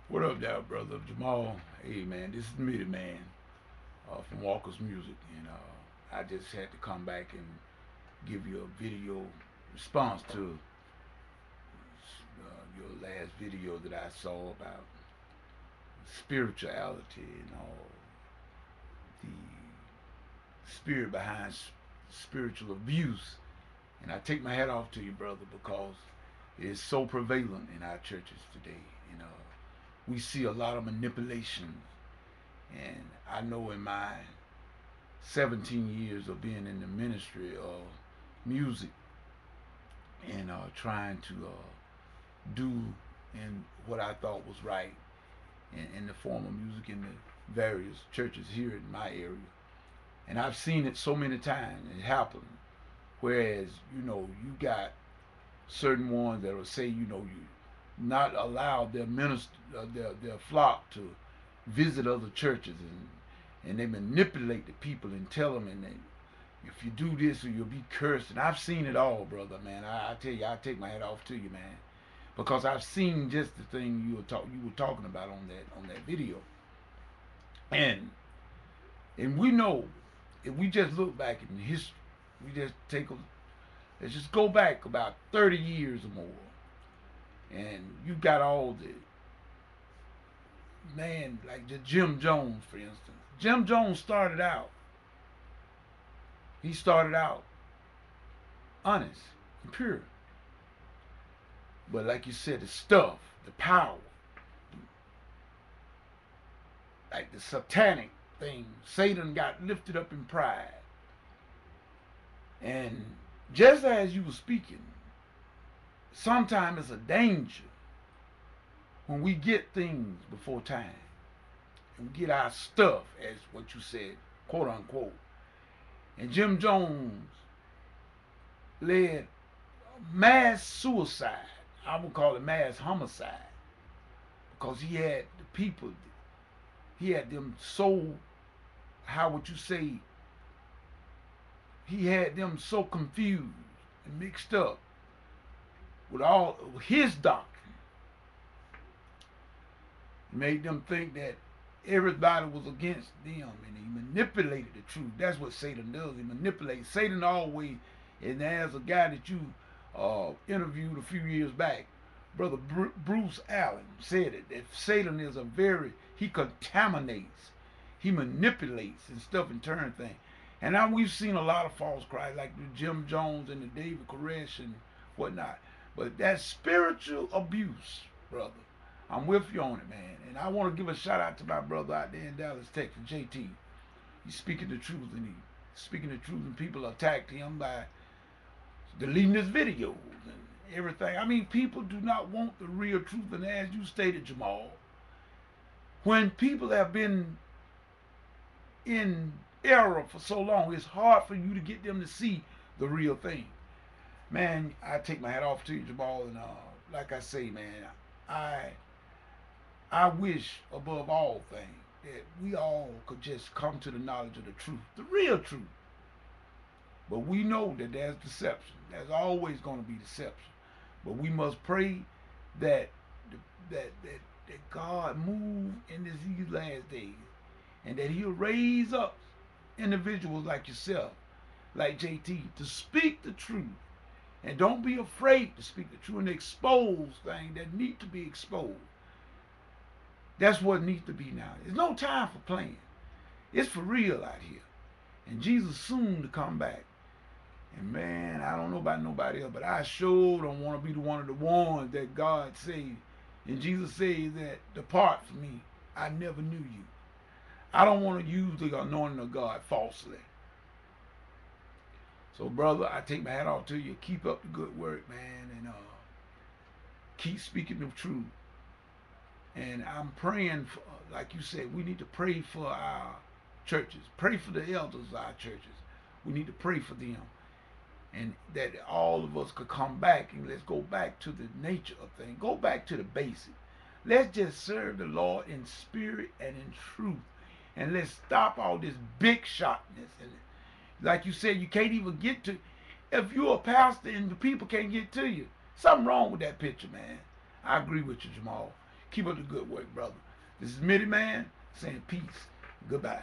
What up, there, brother Jamal? Hey, man, this is me, the man, from Walker's Music, and I just had to come back and give you a video response to your last video that I saw about spirituality and all the spirit behind spiritual abuse. And I take my hat off to you, brother, because it is so prevalent in our churches today. You know, we see a lot of manipulations, and I know in my 17 years of being in the ministry of music and trying to do in what I thought was right in the form of music in the various churches here in my area. And I've seen it so many times. It happen. Whereas, you got certain ones that will say, you not allow their minister, their flock to visit other churches, and they manipulate the people and tell them, and if you do this or you'll be cursed. And I've seen it all, brother, man. I tell you, I take my hat off to you, man, because I've seen just the thing you were talking about on that video, and we know if we just look back in history, we just take a let's just go back about 30 years or more, and you got all the man like the Jim Jones, for instance. Jim Jones started out. He started out honest and pure. But like you said, the stuff, the power, like the satanic thing, Satan got lifted up in pride. And just as you were speaking, sometimes it's a danger when we get things before time and we get our stuff, as what you said, quote unquote. And Jim Jones led mass suicide. I would call it mass homicide because he had the people, he had them so, how would you say, he had them so confused and mixed up with all his doctrine. He made them think that everybody was against them, and he manipulated the truth. That's what Satan does. He manipulates. Satan always, and there's a guy that you interviewed a few years back, Brother Bruce Allen, said it, that Satan is he contaminates, he manipulates and stuff and turn things. And now we've seen a lot of false Christ, like the Jim Jones and the David Koresh and whatnot. But that spiritual abuse, brother, I'm with you on it, man. And I want to give a shout out to my brother out there in Dallas, Texas, JT. He's speaking the truth, and he's speaking the truth, and people attacked him by deleting his videos and everything. I mean, people do not want the real truth. And as you stated, Jamal, when people have been in error for so long, it's hard for you to get them to see the real thing. Man, I take my hat off to you, Jamal, and like I say, man, I I wish above all things that we all could just come to the knowledge of the truth, the real truth. But we know that there's deception. There's always going to be deception. But we must pray that that God move in these last days, and that He'll raise up individuals like yourself, like JT, to speak the truth. And don't be afraid to speak the truth and expose things that need to be exposed. That's what needs to be now. There's no time for playing. It's for real out here. And Jesus soon to come back. And man, I don't know about nobody else, but I sure don't want to be the one of the ones that God saved. And Jesus says that, depart from me, I never knew you. I don't want to use the anointing of God falsely. So, brother, I take my hat off to you. Keep up the good work, man, and keep speaking the truth. And I'm praying for, like you said, we need to pray for our churches. Pray for the elders of our churches. We need to pray for them. And that all of us could come back, and let's go back to the nature of things. Go back to the basic. Let's just serve the Lord in spirit and in truth. And let's stop all this big shotness. And like you said, you can't even get to, if you're a pastor and the people can't get to you, something wrong with that picture, man. I agree with you, Jamal. Keep up the good work, brother. This is Mitty Man saying peace. Goodbye.